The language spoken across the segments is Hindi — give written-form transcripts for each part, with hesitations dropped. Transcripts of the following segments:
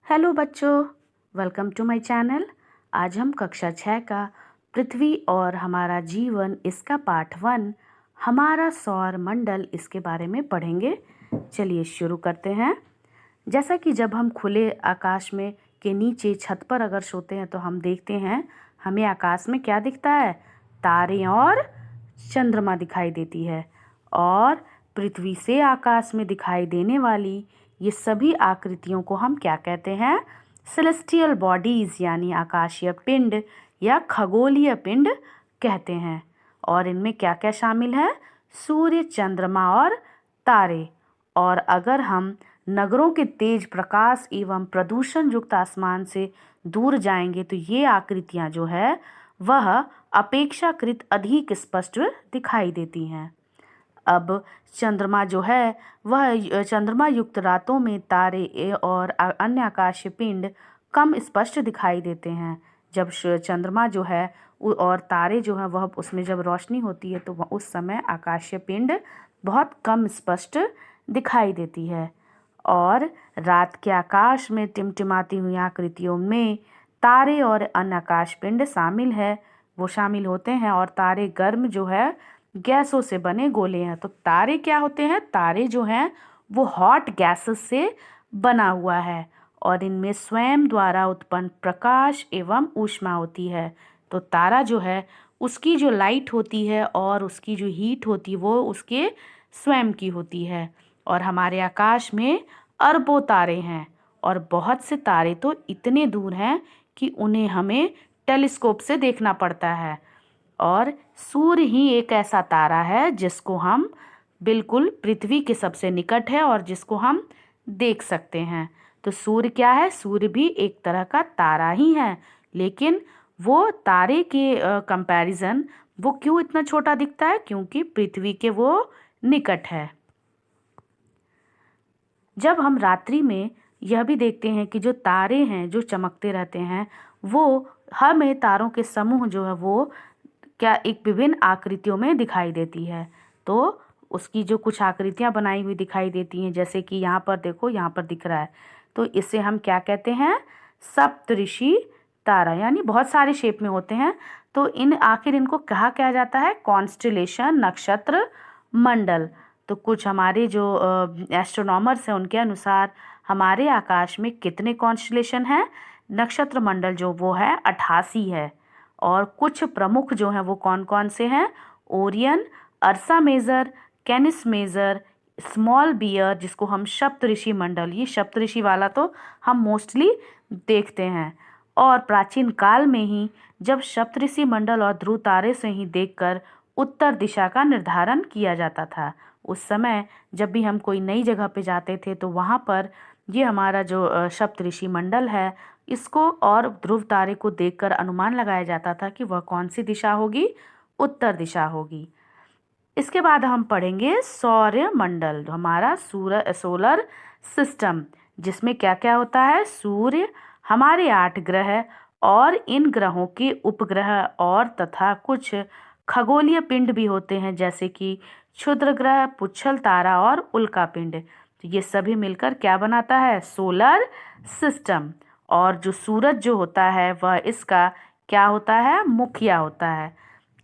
हेलो बच्चों, वेलकम टू माय चैनल। आज हम कक्षा 6 का पृथ्वी और हमारा जीवन इसका पार्ट 1 हमारा सौर मंडल इसके बारे में पढ़ेंगे। चलिए शुरू करते हैं। जैसा कि जब हम खुले आकाश में के नीचे छत पर अगर सोते हैं तो हम देखते हैं हमें आकाश में क्या दिखता है, तारे और चंद्रमा दिखाई देती है। और पृथ्वी से आकाश में दिखाई देने वाली ये सभी आकृतियों को हम क्या कहते हैं, सेलेस्टियल बॉडीज यानी आकाशीय पिंड या खगोलीय पिंड कहते हैं। और इनमें क्या क्या शामिल है, सूर्य, चंद्रमा और तारे। और अगर हम नगरों के तेज प्रकाश एवं प्रदूषण युक्त आसमान से दूर जाएंगे तो ये आकृतियां जो है वह अपेक्षाकृत अधिक स्पष्ट दिखाई देती हैं। अब चंद्रमा जो है वह चंद्रमा युक्त रातों में तारे और अन्य आकाशीय पिंड कम स्पष्ट दिखाई देते हैं। जब चंद्रमा जो है और तारे जो हैं वह उसमें जब रोशनी होती है तो वह उस समय आकाशीय पिंड बहुत कम स्पष्ट दिखाई देती है। और रात के आकाश में टिमटिमाती हुई आकृतियों में तारे और अन्य आकाश पिंड शामिल है, वो शामिल होते हैं। और तारे गर्म जो है गैसों से बने गोले हैं। तो तारे क्या होते हैं, तारे जो हैं वो हॉट गैसेस से बना हुआ है और इनमें स्वयं द्वारा उत्पन्न प्रकाश एवं ऊष्मा होती है। तो तारा जो है उसकी जो लाइट होती है और उसकी जो हीट होती है वो उसके स्वयं की होती है। और हमारे आकाश में अरबों तारे हैं और बहुत से तारे तो इतने दूर हैं कि उन्हें हमें टेलीस्कोप से देखना पड़ता है। और सूर्य ही एक ऐसा तारा है जिसको हम बिल्कुल पृथ्वी के सबसे निकट है और जिसको हम देख सकते हैं। तो सूर्य क्या है, सूर्य भी एक तरह का तारा ही है, लेकिन वो तारे के कंपैरिजन वो क्यों इतना छोटा दिखता है, क्योंकि पृथ्वी के वो निकट है। जब हम रात्रि में यह भी देखते हैं कि जो तारे हैं जो चमकते रहते हैं वो हमें तारों के समूह जो है वो क्या एक विभिन्न आकृतियों में दिखाई देती है। तो उसकी जो कुछ आकृतियां बनाई हुई दिखाई देती हैं, जैसे कि यहाँ पर देखो, यहाँ पर दिख रहा है, तो इसे हम क्या कहते हैं, सप्तऋषि तारा, यानी बहुत सारे शेप में होते हैं। तो इन आखिर इनको कहा क्या जाता है, कॉन्स्टेलेशन, नक्षत्र मंडल। तो कुछ हमारे जो एस्ट्रोनॉमर्स हैं उनके अनुसार हमारे आकाश में कितने कॉन्स्टेलेशन हैं, नक्षत्र मंडल जो वो है 88 है। और कुछ प्रमुख जो हैं वो कौन कौन से हैं, Orion, Ursa Major, Canis Major, small bear, जिसको हम सप्तऋषि मंडल, ये सप्तऋषि वाला तो हम मोस्टली देखते हैं। और प्राचीन काल में ही जब सप्तऋषि मंडल और ध्रुव तारे से ही देखकर उत्तर दिशा का निर्धारण किया जाता था। उस समय जब भी हम कोई नई जगह पे जाते थे तो वहाँ पर ये हमारा जो सप्तऋषि मंडल है इसको और ध्रुव तारे को देखकर अनुमान लगाया जाता था कि वह कौन सी दिशा होगी, उत्तर दिशा होगी। इसके बाद हम पढ़ेंगे सौर मंडल, हमारा सोलर सिस्टम, जिसमें क्या क्या होता है, सूर्य, हमारे 8 ग्रह और इन ग्रहों के उपग्रह और तथा कुछ खगोलीय पिंड भी होते हैं, जैसे कि क्षुद्र ग्रह, पुच्छल तारा और उल्का पिंड। तो ये सभी मिलकर क्या बनाता है, सोलर सिस्टम। और जो सूरज जो होता है वह इसका क्या होता है, मुखिया होता है।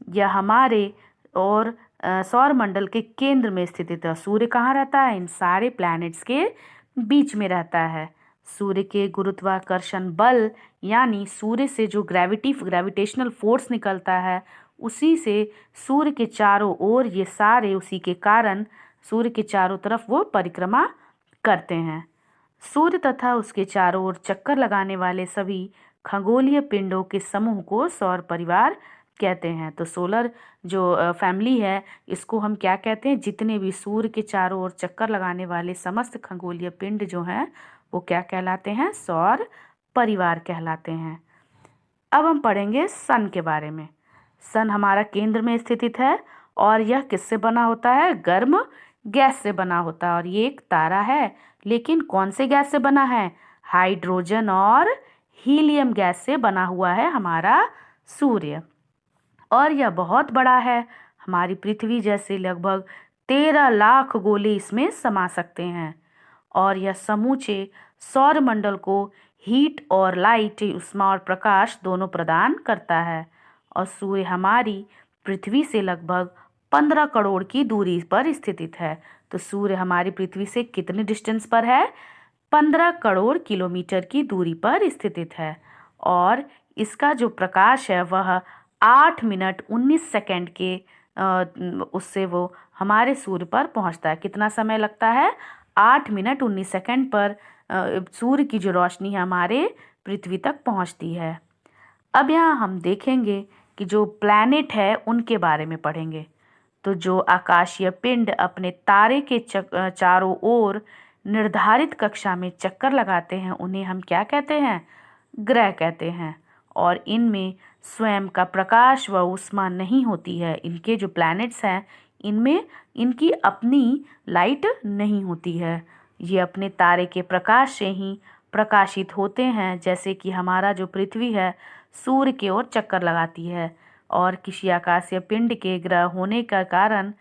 यह हमारे और सौर मंडल के केंद्र में स्थित है। सूर्य कहाँ रहता है, इन सारे प्लैनेट्स के बीच में रहता है। सूर्य के गुरुत्वाकर्षण बल यानी सूर्य से जो ग्रेविटेशनल फोर्स निकलता है उसी से सूर्य के चारों ओर ये सारे उसी के कारण सूर्य के चारों तरफ वो परिक्रमा करते हैं। सूर्य तथा उसके चारों ओर चक्कर लगाने वाले सभी खगोलीय पिंडों के समूह को सौर परिवार कहते हैं। तो सोलर जो फैमिली है इसको हम क्या कहते हैं, जितने भी सूर्य के चारों ओर चक्कर लगाने वाले समस्त खगोलीय पिंड जो हैं वो क्या कहलाते हैं, सौर परिवार कहलाते हैं। अब हम पढ़ेंगे सन के बारे में। सन हमारा केंद्र में स्थित है और यह किससे बना होता है, गर्म गैस से बना होता है। और ये एक तारा है, लेकिन कौन से गैस से बना है, हाइड्रोजन और हीलियम गैस से बना हुआ है हमारा सूर्य। और यह बहुत बड़ा है, हमारी पृथ्वी जैसे लगभग 13 लाख गोले इसमें समा सकते हैं। और यह समूचे सौर मंडल को हीट और लाइट, उष्मा और प्रकाश दोनों प्रदान करता है। और सूर्य हमारी पृथ्वी से लगभग 15 करोड़ की दूरी पर स्थित है। तो सूर्य हमारी पृथ्वी से कितने डिस्टेंस पर है? 15 करोड़ किलोमीटर की दूरी पर स्थित है। और इसका जो प्रकाश है वह 8 मिनट 19 सेकंड के उससे वो हमारे सूर्य पर पहुंचता है। कितना समय लगता है? 8 मिनट 19 सेकंड पर सूर्य की जो रोशनी हमारे पृथ्वी तक पहुंचती है। अब यहाँ हम देखेंगे कि जो प्लैनेट है उनके बारे में पढ़ेंगे। तो जो आकाशीय पिंड अपने तारे के चारों ओर निर्धारित कक्षा में चक्कर लगाते हैं उन्हें हम क्या कहते हैं? ग्रह कहते हैं। और इनमें स्वयं का प्रकाश व ऊष्मा नहीं होती है। इनके जो प्लैनेट्स हैं इनमें इनकी अपनी लाइट नहीं होती है। ये अपने तारे के प्रकाश से ही प्रकाशित होते हैं, जैसे कि हमारा जो पृथ्वी है सूर्य की ओर चक्कर लगाती है। और किसी आकाशीय पिंड के ग्रह होने का कारण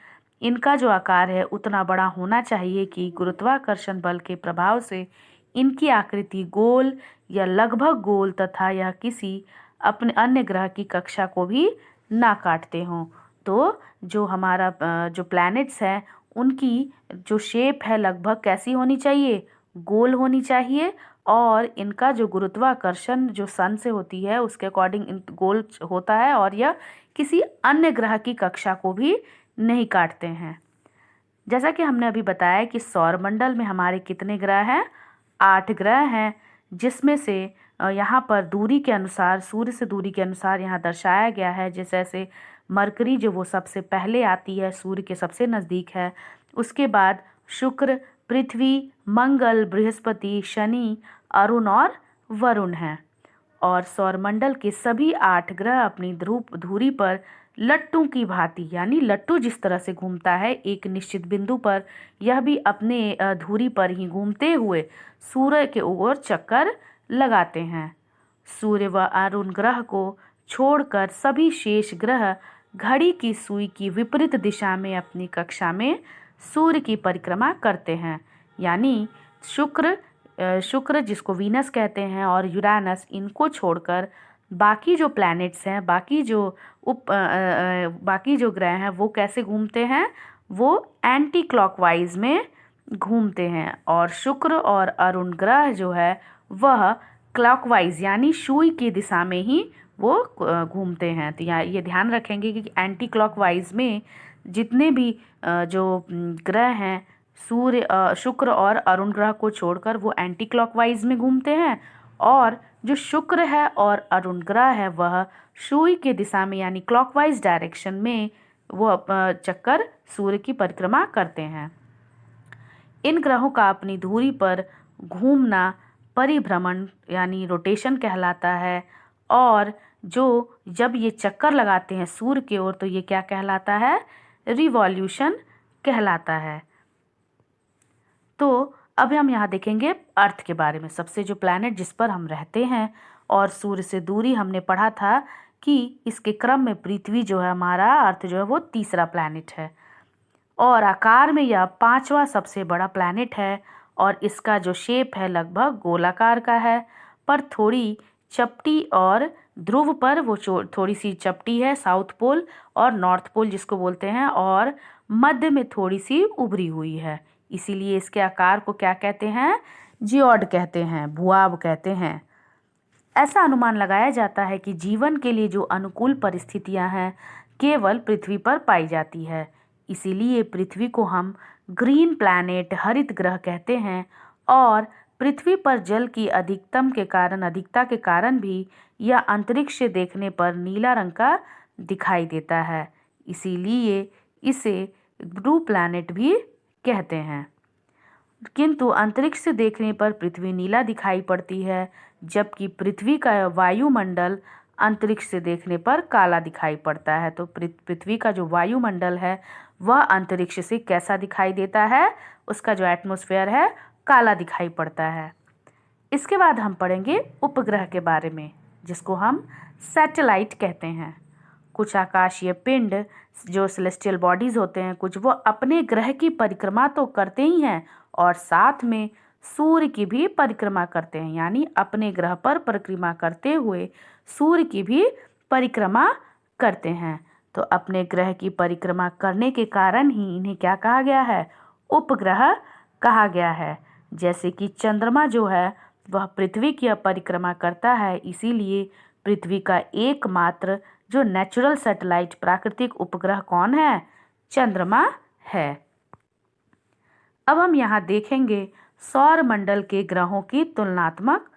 इनका जो आकार है उतना बड़ा होना चाहिए कि गुरुत्वाकर्षण बल के प्रभाव से इनकी आकृति गोल या लगभग गोल तथा यह किसी अपने अन्य ग्रह की कक्षा को भी ना काटते हों। तो जो हमारा जो प्लैनेट्स हैं उनकी जो शेप है लगभग कैसी होनी चाहिए? गोल होनी चाहिए। और इनका जो गुरुत्वाकर्षण जो सन से होती है उसके अकॉर्डिंग गोल होता है और यह किसी अन्य ग्रह की कक्षा को भी नहीं काटते हैं। जैसा कि हमने अभी बताया कि सौरमंडल में हमारे कितने ग्रह हैं? 8 ग्रह हैं, जिसमें से यहाँ पर दूरी के अनुसार, सूर्य से दूरी के अनुसार यहाँ दर्शाया गया है। जैसे मरकरी जो वो सबसे पहले आती है, सूर्य के सबसे नज़दीक है। उसके बाद शुक्र, पृथ्वी, मंगल, बृहस्पति, शनि, अरुण और वरुण हैं। और सौरमंडल के सभी 8 ग्रह अपनी धुरी पर लट्टू की भांति, यानी लट्टू जिस तरह से घूमता है एक निश्चित बिंदु पर, यह भी अपने धुरी पर ही घूमते हुए सूर्य के ओर चक्कर लगाते हैं। सूर्य व अरुण ग्रह को छोड़कर सभी शेष ग्रह घड़ी की सुई की विपरीत दिशा में अपनी कक्षा में सूर्य की परिक्रमा करते हैं। यानी शुक्र जिसको वीनस कहते हैं और यूरेनस, इनको छोड़कर बाकी जो प्लैनेट्स हैं, बाकी जो ग्रह हैं वो कैसे घूमते हैं? वो एंटी क्लॉकवाइज में घूमते हैं। और शुक्र और अरुण ग्रह जो है वह क्लॉकवाइज यानी सुई की दिशा में ही वो घूमते हैं। तो यहाँ ये ध्यान रखेंगे कि एंटी क्लॉकवाइज में जितने भी जो ग्रह हैं, शुक्र और अरुण ग्रह को छोड़कर वो एंटी क्लॉकवाइज में घूमते हैं। और जो शुक्र है और अरुण ग्रह है वह सुई के दिशा में यानी क्लॉकवाइज डायरेक्शन में वो चक्कर सूर्य की परिक्रमा करते हैं। इन ग्रहों का अपनी धुरी पर घूमना परिभ्रमण यानी रोटेशन कहलाता है। और जब ये चक्कर लगाते हैं सूर्य की ओर तो ये क्या कहलाता है? रिवॉल्यूशन कहलाता है। तो अब हम यहाँ देखेंगे अर्थ के बारे में, सबसे जो प्लैनेट जिस पर हम रहते हैं। और सूर्य से दूरी हमने पढ़ा था कि इसके क्रम में पृथ्वी जो है हमारा, अर्थ जो है वो तीसरा प्लैनेट है। और आकार में यह 5वां सबसे बड़ा प्लैनेट है। और इसका जो शेप है लगभग गोलाकार का है, पर थोड़ी चपटी, और ध्रुव पर वो थोड़ी सी चपटी है, साउथ पोल और नॉर्थ पोल जिसको बोलते हैं, और मध्य में थोड़ी सी उभरी हुई है। इसीलिए इसके आकार को क्या कहते हैं? जियोड कहते हैं, भुआब कहते हैं। ऐसा अनुमान लगाया जाता है कि जीवन के लिए जो अनुकूल परिस्थितियां हैं केवल पृथ्वी पर पाई जाती है। इसीलिए पृथ्वी को हम ग्रीन प्लैनेट, हरित ग्रह कहते हैं। और पृथ्वी पर जल की अधिकता के कारण भी यह अंतरिक्ष से देखने पर नीला रंग का दिखाई देता है। इसीलिए इसे ब्लू प्लैनेट भी कहते हैं। किंतु अंतरिक्ष से देखने पर पृथ्वी नीला दिखाई पड़ती है, जबकि पृथ्वी का वायुमंडल अंतरिक्ष से देखने पर काला दिखाई पड़ता है। तो पृथ्वी का जो वायुमंडल है वह अंतरिक्ष से कैसा दिखाई देता है? उसका जो एटमॉस्फेयर है काला दिखाई पड़ता है। इसके बाद हम पढ़ेंगे उपग्रह के बारे में, जिसको हम सैटेलाइट कहते हैं। कुछ आकाशीय पिंड जो सेलेस्टियल बॉडीज होते हैं कुछ, वो अपने ग्रह की परिक्रमा तो करते ही हैं और साथ में सूर्य की भी परिक्रमा करते हैं, यानी अपने ग्रह पर परिक्रमा करते हुए सूर्य की भी परिक्रमा करते हैं। तो अपने ग्रह की परिक्रमा करने के कारण ही इन्हें क्या कहा गया है? उपग्रह कहा गया है। जैसे कि चंद्रमा जो है वह पृथ्वी की परिक्रमा करता है, इसीलिए पृथ्वी का एकमात्र जो नेचुरल सैटेलाइट प्राकृतिक उपग्रह कौन है? चंद्रमा है। अब हम यहाँ देखेंगे सौर मंडल के ग्रहों की तुलनात्मक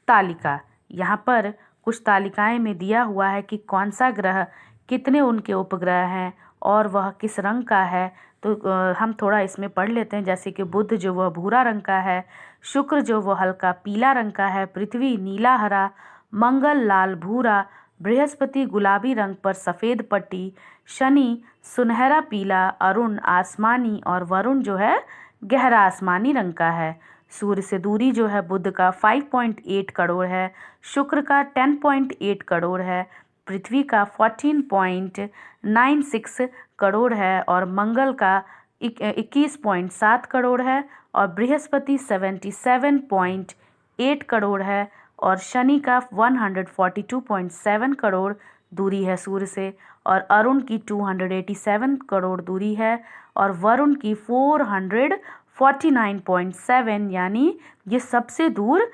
तालिका। यहाँ पर कुछ तालिकाएं में दिया हुआ है कि कौन सा ग्रह कितने उनके उपग्रह हैं और वह किस रंग का है। तो हम थोड़ा इसमें पढ़ लेते हैं। जैसे कि बुध जो वह भूरा रंग का है, शुक्र जो वह हल्का पीला रंग का है, पृथ्वी नीला हरा, मंगल लाल भूरा, बृहस्पति गुलाबी रंग पर सफ़ेद पट्टी, शनि सुनहरा पीला, अरुण आसमानी और वरुण जो है गहरा आसमानी रंग का है। सूर्य से दूरी जो है बुध का 5.8 करोड़ है, शुक्र का 10.8 करोड़ है, पृथ्वी का 14.96 करोड़ है और मंगल का 21.7 करोड़ है और बृहस्पति 77.8 करोड़ है और शनि का 142.7 करोड़ दूरी है सूर्य से और अरुण की 287 करोड़ दूरी है और वरुण की 449.7, यानी ये सबसे दूर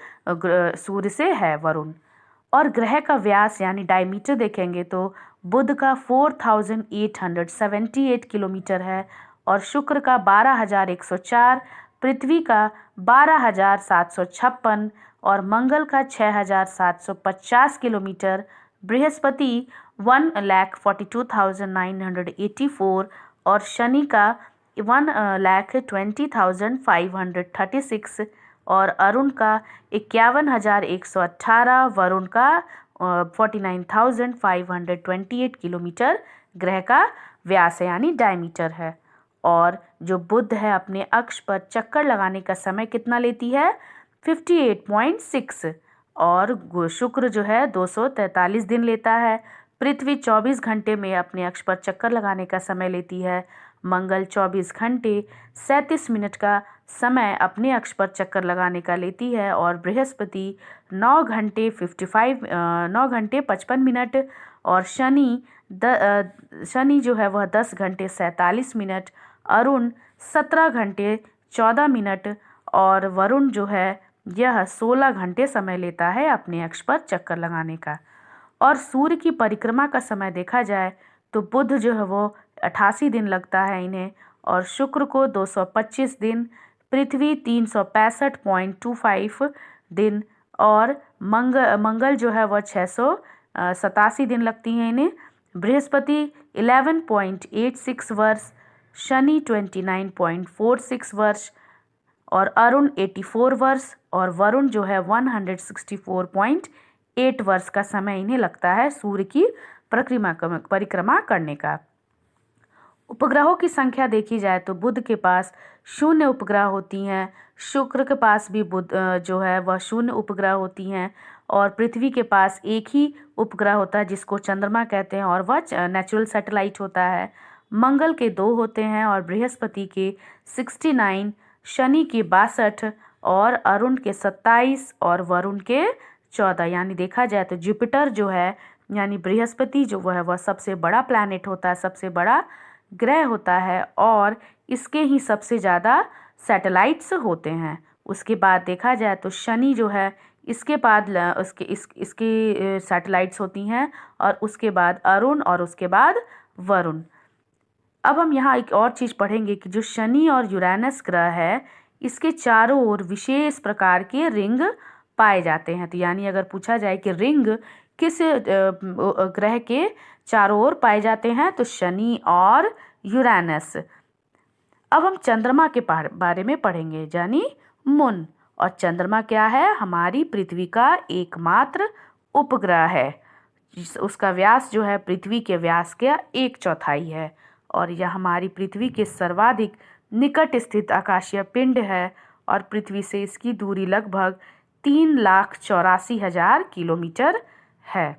सूर्य से है वरुण। और ग्रह का व्यास यानी डायमीटर देखेंगे तो बुध का 4878 किलोमीटर है और शुक्र का 12104, पृथ्वी का 12756 और मंगल का 6750 किलोमीटर, बृहस्पति 1,42,984 और शनि का 1,20,536 और अरुण का 51,118, वरुण का 49,528 किलोमीटर ग्रह का व्यास है यानी डायमीटर है। और जो बुध है अपने अक्ष पर चक्कर लगाने का समय कितना लेती है? 58.6 और शुक्र जो है 243 दिन लेता है। पृथ्वी 24 घंटे में अपने अक्ष पर चक्कर लगाने का समय लेती है। मंगल 24 घंटे 37 मिनट का समय अपने अक्ष पर चक्कर लगाने का लेती है और बृहस्पति 9 घंटे 55 मिनट और शनि जो है वह 10 घंटे 47 मिनट, अरुण 17 घंटे 14 मिनट और वरुण जो है यह 16 घंटे समय लेता है अपने अक्ष पर चक्कर लगाने का। और सूर्य की परिक्रमा का समय देखा जाए तो बुध जो है वो 88 दिन लगता है इन्हें और शुक्र को 225 दिन, पृथ्वी 365.25 दिन और मंगल जो है वह 687 दिन लगती हैं इन्हें, बृहस्पति 11.86 वर्ष, शनि 29.46 वर्ष और अरुण 84 वर्ष और वरुण जो है 164.8 वर्ष का समय इन्हें लगता है सूर्य की परिक्रमा करने का। उपग्रहों की संख्या देखी जाए तो बुध के पास 0 उपग्रह होती हैं, शुक्र के पास भी बुध जो है वह 0 उपग्रह होती हैं और पृथ्वी के पास एक ही उपग्रह होता है जिसको चंद्रमा कहते हैं और वह नेचुरल सैटेलाइट होता है। मंगल के 2 होते हैं और बृहस्पति के 69, शनि के 62 और अरुण के 27 और वरुण के 14। यानी देखा जाए तो जुपिटर जो है यानी बृहस्पति जो वह सबसे बड़ा प्लैनेट होता है, सबसे बड़ा ग्रह होता है और इसके ही सबसे ज़्यादा सैटेलाइट्स होते हैं। उसके बाद देखा जाए तो शनि जो है इसके बाद इसकी सैटेलाइट्स होती हैं और उसके बाद अरुण और उसके बाद वरुण। अब हम यहाँ एक और चीज़ पढ़ेंगे कि जो शनि और यूरेनस ग्रह है इसके चारों ओर विशेष प्रकार के रिंग पाए जाते हैं। तो यानी अगर पूछा जाए कि रिंग किस ग्रह के चारों ओर पाए जाते हैं तो शनि और यूरेनस। अब हम चंद्रमा के बारे में पढ़ेंगे यानी मून। और चंद्रमा क्या है? हमारी पृथ्वी का एकमात्र उपग्रह है। उसका व्यास जो है पृथ्वी के व्यास का 1/4 है और यह हमारी पृथ्वी के सर्वाधिक निकट स्थित आकाशीय पिंड है और पृथ्वी से इसकी दूरी लगभग 3,84,000 किलोमीटर है।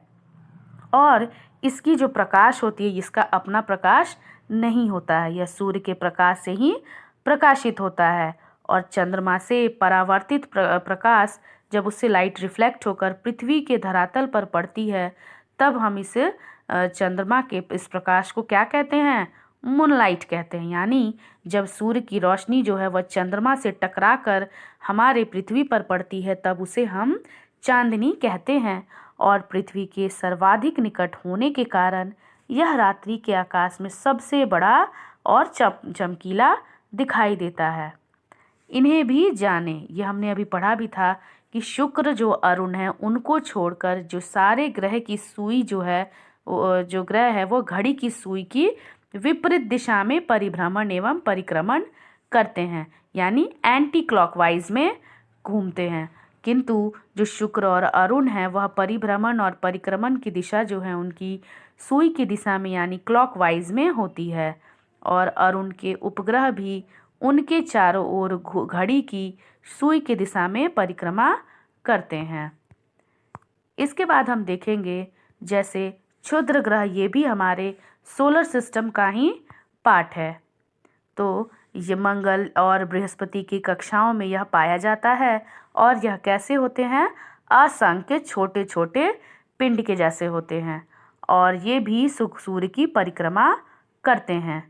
और इसकी जो प्रकाश होती है इसका अपना प्रकाश नहीं होता है, यह सूर्य के प्रकाश से ही प्रकाशित होता है और चंद्रमा से परावर्तित प्रकाश जब उससे लाइट रिफ्लेक्ट होकर पृथ्वी के धरातल पर पड़ती है, तब हम इस चंद्रमा के इस प्रकाश को क्या कहते हैं? मूनलाइट कहते हैं। यानी जब सूर्य की रोशनी जो है वह चंद्रमा से टकराकर हमारे पृथ्वी पर पड़ती है, तब उसे हम चांदनी कहते हैं। और पृथ्वी के सर्वाधिक निकट होने के कारण यह रात्रि के आकाश में सबसे बड़ा और चमकीला दिखाई देता है। इन्हें भी जाने, ये हमने अभी पढ़ा भी था कि शुक्र जो अरुण है उनको छोड़कर जो सारे ग्रह की सुई जो है, जो ग्रह है वो घड़ी की सुई की विपरीत दिशा में परिभ्रमण एवं परिक्रमण करते हैं, यानी एंटी क्लॉकवाइज में घूमते हैं। किंतु जो शुक्र और अरुण है वह परिभ्रमण और परिक्रमण की दिशा जो है उनकी सुई की दिशा में यानी क्लॉकवाइज में होती है। और अरुण के उपग्रह भी उनके चारों ओर घड़ी की सुई की दिशा में परिक्रमा करते हैं। इसके बाद हम देखेंगे जैसे क्षुद्र ग्रह, ये भी हमारे सोलर सिस्टम का ही पार्ट है। तो ये मंगल और बृहस्पति की कक्षाओं में यह पाया जाता है और यह कैसे होते हैं? असंख्य छोटे छोटे पिंड के जैसे होते हैं और ये भी सूर्य की परिक्रमा करते हैं।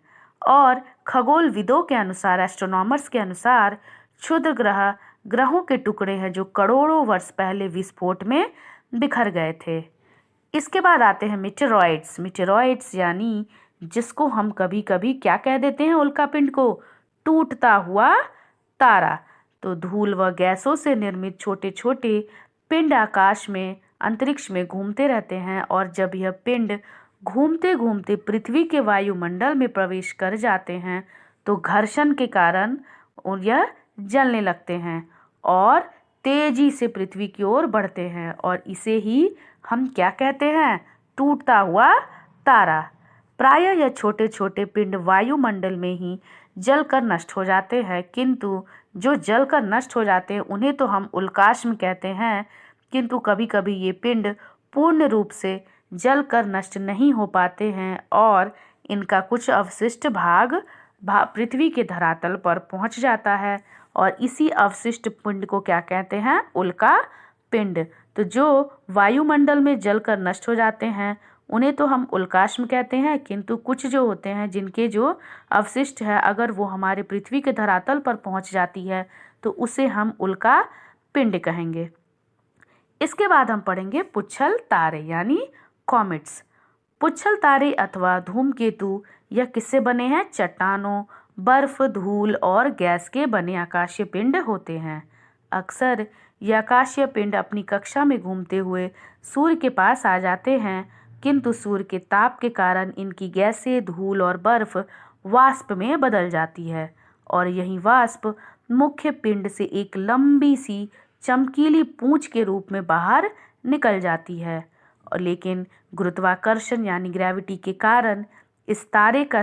और खगोलविदों के अनुसार, एस्ट्रोनॉमर्स के अनुसार, क्षुद्र ग्रह ग्रहों के टुकड़े हैं जो करोड़ों वर्ष पहले विस्फोट में बिखर गए थे। इसके बाद आते हैं मीटेरॉइड्स। मीटेरॉइड्स यानी जिसको हम कभी कभी क्या कह देते हैं? उल्कापिंड को, टूटता हुआ तारा। तो धूल व गैसों से निर्मित छोटे छोटे पिंड आकाश में, अंतरिक्ष में घूमते रहते हैं और जब यह पिंड घूमते घूमते पृथ्वी के वायुमंडल में प्रवेश कर जाते हैं तो घर्षण के कारण यह जलने लगते हैं और तेजी से पृथ्वी की ओर बढ़ते हैं और इसे ही हम क्या कहते हैं? टूटता हुआ तारा। प्रायः यह छोटे छोटे पिंड वायुमंडल में ही जलकर नष्ट हो जाते हैं, किंतु जो जलकर नष्ट हो जाते हैं उन्हें तो हम उल्काश्म कहते हैं, किंतु कभी कभी ये पिंड पूर्ण रूप से जलकर नष्ट नहीं हो पाते हैं और इनका कुछ अवशिष्ट भाग पृथ्वी के धरातल पर पहुंच जाता है और इसी अवशिष्ट पिंड को क्या कहते हैं? उल्का पिंड। तो जो वायुमंडल में जलकर नष्ट हो जाते हैं उन्हें तो हम उल्काश्म कहते हैं, किंतु कुछ जो होते हैं जिनके जो अवशिष्ट है अगर वो हमारे पृथ्वी के धरातल पर पहुंच जाती है तो उसे हम उल्का पिंड कहेंगे। इसके बाद हम पढ़ेंगे पुच्छल तारे यानी कॉमेट्स। पुच्छल तारे अथवा धूमकेतु यह किससे बने हैं? चट्टानों, बर्फ, धूल और गैस के बने आकाशीय पिंड होते हैं। अक्सर ये आकाशीय पिंड अपनी कक्षा में घूमते हुए सूर्य के पास आ जाते हैं, किंतु सूर्य के ताप के कारण इनकी गैसें, धूल और बर्फ वाष्प में बदल जाती है और यही वाष्प मुख्य पिंड से एक लंबी सी चमकीली पूंछ के रूप में बाहर निकल जाती है। और लेकिन गुरुत्वाकर्षण यानी ग्रेविटी के कारण इस तारे का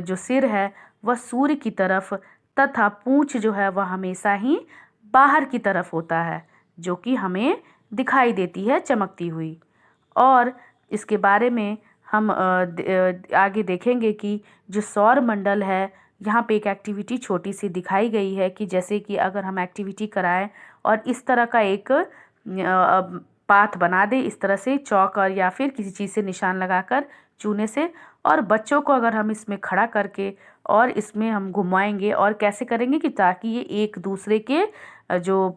जो सिर है वह सूर्य की तरफ तथा पूंछ जो है वह हमेशा ही बाहर की तरफ होता है, जो कि हमें दिखाई देती है चमकती हुई। और इसके बारे में हम आगे देखेंगे कि जो सौर मंडल है, यहाँ पे एक एक्टिविटी छोटी सी दिखाई गई है कि जैसे कि अगर हम एक्टिविटी कराएं और इस तरह का एक पाथ बना दे, इस तरह से चौक और या फिर किसी चीज़ से निशान लगाकर चूने से, और बच्चों को अगर हम इसमें खड़ा करके और इसमें हम घुमाएंगे और कैसे करेंगे कि ताकि ये एक दूसरे के जो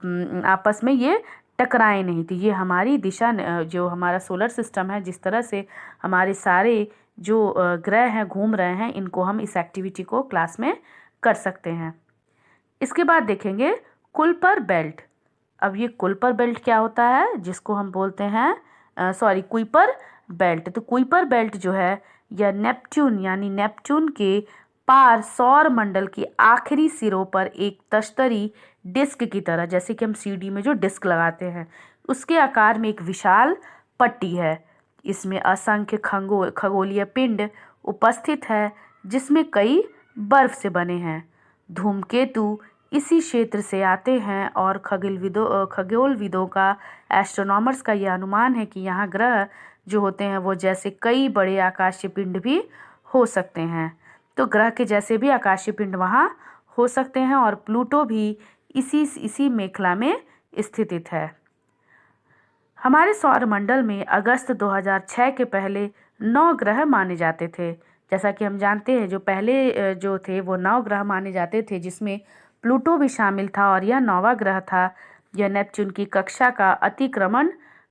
आपस में ये टकराए नहीं। तो ये हमारी दिशा, जो हमारा सोलर सिस्टम है, जिस तरह से हमारे सारे जो ग्रह हैं घूम रहे हैं, इनको हम इस एक्टिविटी को क्लास में कर सकते हैं। इसके बाद देखेंगे कुल्पर बेल्ट। अब ये कुल्पर बेल्ट क्या होता है? जिसको हम बोलते हैं कुइपर बेल्ट। तो कुइपर बेल्ट जो है यह नेपट्यून यानी नेपट्यून के पार सौर मंडल के आखिरी सिरों पर एक तश्तरी डिस्क की तरह, जैसे कि हम सीडी में जो डिस्क लगाते हैं उसके आकार में एक विशाल पट्टी है। इसमें असंख्य खगोलीय पिंड उपस्थित है जिसमें कई बर्फ से बने हैं। धूमकेतु इसी क्षेत्र से आते हैं और खगोलविदों का, एस्ट्रोनॉमर्स का यह अनुमान है कि यहाँ ग्रह जो होते हैं वो जैसे कई बड़े आकाशीय पिंड भी हो सकते हैं। तो ग्रह के जैसे भी आकाशीय पिंड वहाँ हो सकते हैं और प्लूटो भी इसी मेखला में स्थित है। हमारे सौरमंडल में अगस्त 2006 के पहले 9 ग्रह माने जाते थे। जैसा कि हम जानते हैं जो पहले जो थे वो 9 ग्रह माने जाते थे, जिसमें प्लूटो भी शामिल था और यह 9वां ग्रह था। यह नेपच्यून की कक्षा का अतिक्रमण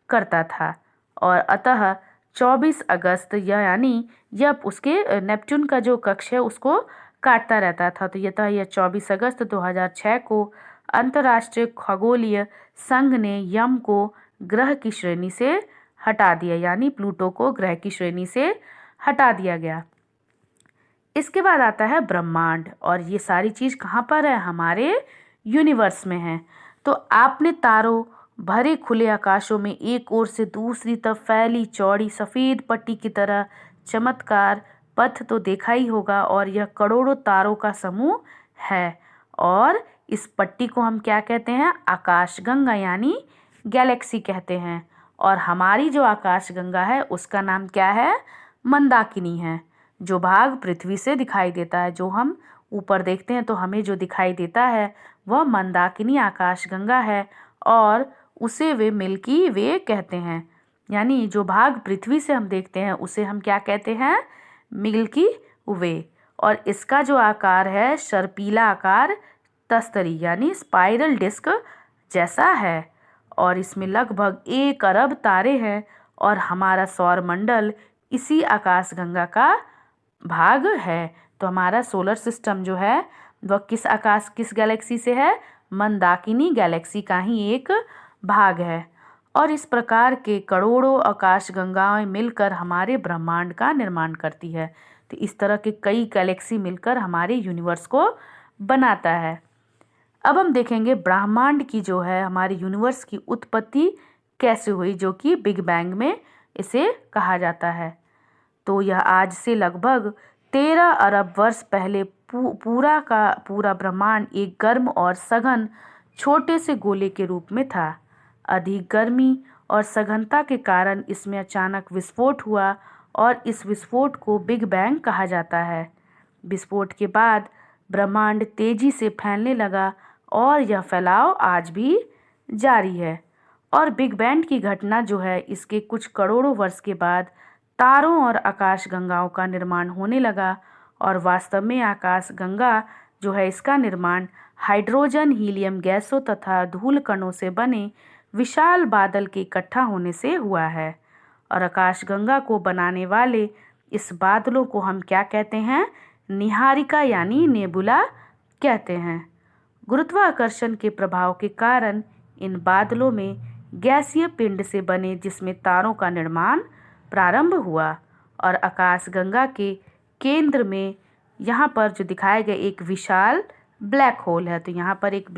करता था और अतः 24 अगस्त यानी यह उसके नेपच्यून का जो कक्ष है उसको काटता रहता था। तो यह 24 अगस्त 2006 को अंतर्राष्ट्रीय खगोलीय संघ ने यम को ग्रह की श्रेणी से हटा दिया, यानी प्लूटो को ग्रह की श्रेणी से हटा दिया गया। इसके बाद आता है ब्रह्मांड, और ये सारी चीज़ कहाँ पर है? हमारे यूनिवर्स में है। तो आपने तारों भरे खुले आकाशों में एक ओर से दूसरी तरफ फैली चौड़ी सफ़ेद पट्टी की तरह चमत्कार पथ तो देखा ही होगा, और यह करोड़ों तारों का समूह है। और इस पट्टी को हम क्या कहते हैं? आकाशगंगा यानी गैलेक्सी कहते हैं। और हमारी जो आकाशगंगा है उसका नाम क्या है? मंदाकिनी है। जो भाग पृथ्वी से दिखाई देता है, जो हम ऊपर देखते हैं तो हमें जो दिखाई देता है वह मंदाकिनी आकाशगंगा है, और उसे वे मिल्की वे कहते हैं। यानी जो भाग पृथ्वी से हम देखते हैं उसे हम क्या कहते हैं? मिल्की वे। और इसका जो आकार है सर्पीला आकार तस्तरी यानी स्पाइरल डिस्क जैसा है, और इसमें लगभग 1 अरब तारे हैं, और हमारा सौरमंडल इसी आकाशगंगा का भाग है। तो हमारा सोलर सिस्टम जो है वह किस गैलेक्सी से है? मंदाकिनी गैलेक्सी का ही एक भाग है। और इस प्रकार के करोड़ों आकाशगंगाएं मिलकर हमारे ब्रह्मांड का निर्माण करती है। तो इस तरह के कई गैलेक्सी मिलकर हमारे यूनिवर्स को बनाता है। अब हम देखेंगे ब्रह्मांड की जो है हमारे यूनिवर्स की उत्पत्ति कैसे हुई, जो कि बिग बैंग में इसे कहा जाता है। तो यह आज से लगभग 13 अरब वर्ष पहले पूरा का पूरा ब्रह्मांड एक गर्म और सघन छोटे से गोले के रूप में था। अधिक गर्मी और सघनता के कारण इसमें अचानक विस्फोट हुआ, और इस विस्फोट को बिग बैंग कहा जाता है। विस्फोट के बाद ब्रह्मांड तेजी से फैलने लगा, और यह फैलाव आज भी जारी है। और बिग बैंग की घटना जो है इसके कुछ करोड़ों वर्ष के बाद तारों और आकाशगंगाओं का निर्माण होने लगा, और वास्तव में आकाशगंगा जो है इसका निर्माण हाइड्रोजन हीलियम गैसों तथा धूल कणों से बने विशाल बादल के इकट्ठा होने से हुआ है। और आकाशगंगा को बनाने वाले इस बादलों को हम क्या कहते हैं? निहारिका यानी नेबुला कहते हैं। गुरुत्वाकर्षण के प्रभाव के कारण इन बादलों में गैसीय पिंड से बने जिसमें तारों का निर्माण प्रारंभ हुआ, और आकाशगंगा के केंद्र में यहाँ पर जो दिखाए गए एक विशाल ब्लैक होल है। तो यहाँ पर एक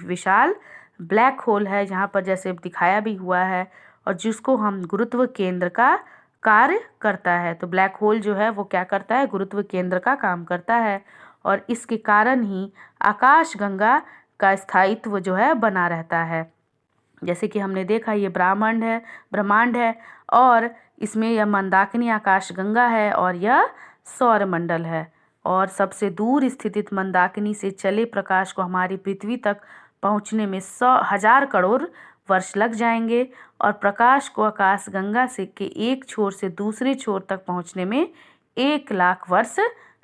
विशाल ब्लैक होल है यहाँ पर जैसे दिखाया भी हुआ है, और जिसको हम गुरुत्व केंद्र का कार्य करता है। तो ब्लैक होल जो है वो क्या करता है? गुरुत्व केंद्र का काम करता है, और इसके कारण ही आकाशगंगा का स्थायित्व जो है बना रहता है। जैसे कि हमने देखा ये ब्रह्मांड है, और इसमें यह मंदाकिनी आकाशगंगा है, और यह सौरमंडल है। और सबसे दूर स्थित मंदाकिनी से चले प्रकाश को हमारी पृथ्वी तक पहुंचने में 100,000 करोड़ वर्ष लग जाएंगे, और प्रकाश को आकाशगंगा से के एक छोर से दूसरे छोर तक पहुंचने में 1 लाख वर्ष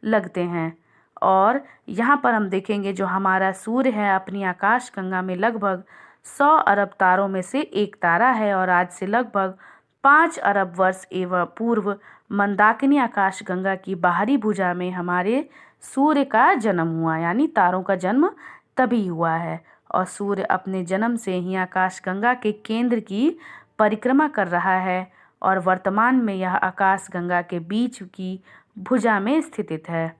लगते हैं। और यहाँ पर हम देखेंगे जो हमारा सूर्य है अपनी आकाशगंगा में लगभग 100 अरब तारों में से एक तारा है, और आज से लगभग 5 अरब वर्ष एवं पूर्व मंदाकिनी आकाशगंगा की बाहरी भुजा में हमारे सूर्य का जन्म हुआ, यानी तारों का जन्म तभी हुआ है। और सूर्य अपने जन्म से ही आकाशगंगा के केंद्र की परिक्रमा कर रहा है, और वर्तमान में यह आकाशगंगा के बीच की भुजा में स्थित है।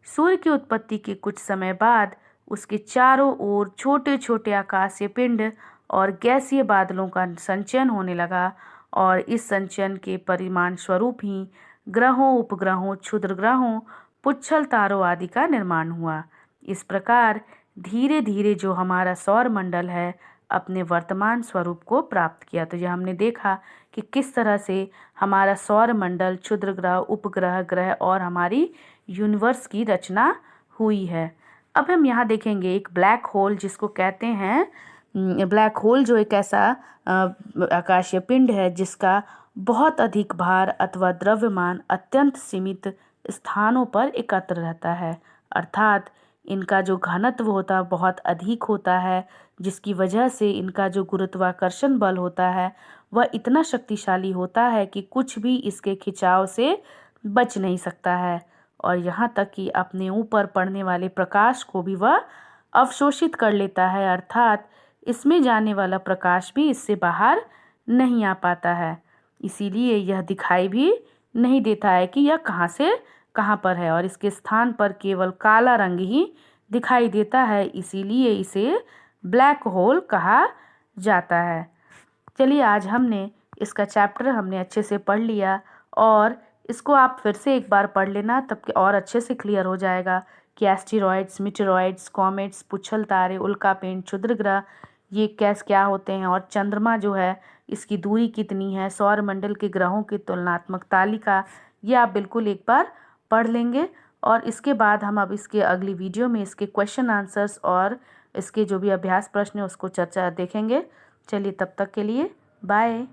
सूर्य की उत्पत्ति के कुछ समय बाद उसके चारों ओर छोटे छोटे आकाशीय पिंड और गैसीय बादलों का संचयन होने लगा, और इस संचयन के परिणाम स्वरूप ही ग्रहों, उपग्रहों, क्षुद्र ग्रहों, पुच्छल तारों आदि का निर्माण हुआ। इस प्रकार धीरे धीरे जो हमारा सौर मंडल है अपने वर्तमान स्वरूप को प्राप्त किया। तो यह हमने देखा कि किस तरह से हमारा सौर मंडल, क्षुद्र ग्रह, उपग्रह, ग्रह और हमारी यूनिवर्स की रचना हुई है। अब हम यहाँ देखेंगे एक ब्लैक होल जिसको कहते हैं। ब्लैक होल जो एक ऐसा आकाशीय पिंड है जिसका बहुत अधिक भार अथवा द्रव्यमान अत्यंत सीमित स्थानों पर एकत्र रहता है, अर्थात इनका जो घनत्व होता है बहुत अधिक होता है, जिसकी वजह से इनका जो गुरुत्वाकर्षण बल होता है वह इतना शक्तिशाली होता है कि कुछ भी इसके खिंचाव से बच नहीं सकता है, और यहाँ तक कि अपने ऊपर पड़ने वाले प्रकाश को भी वह अवशोषित कर लेता है, अर्थात इसमें जाने वाला प्रकाश भी इससे बाहर नहीं आ पाता है। इसीलिए यह दिखाई भी नहीं देता है कि यह कहाँ से कहाँ पर है, और इसके स्थान पर केवल काला रंग ही दिखाई देता है, इसीलिए इसे ब्लैक होल कहा जाता है। चलिए, आज हमने इसका चैप्टर हमने अच्छे से पढ़ लिया, और इसको आप फिर से एक बार पढ़ लेना, तब के और अच्छे से क्लियर हो जाएगा कि एस्टेरॉयड्स, मीटेरॉयड्स, कॉमेट्स, पुच्छल तारे, उल्कापिंड, क्षुद्र ग्रह ये क्या होते हैं, और चंद्रमा जो है इसकी दूरी कितनी है, सौरमंडल के ग्रहों की तुलनात्मक तालिका, ये आप बिल्कुल एक बार पढ़ लेंगे। और इसके बाद हम अब इसके अगली वीडियो में इसके क्वेश्चन आंसर्स और इसके जो भी अभ्यास प्रश्न है उसको चर्चा देखेंगे। चलिए, तब तक के लिए बाय।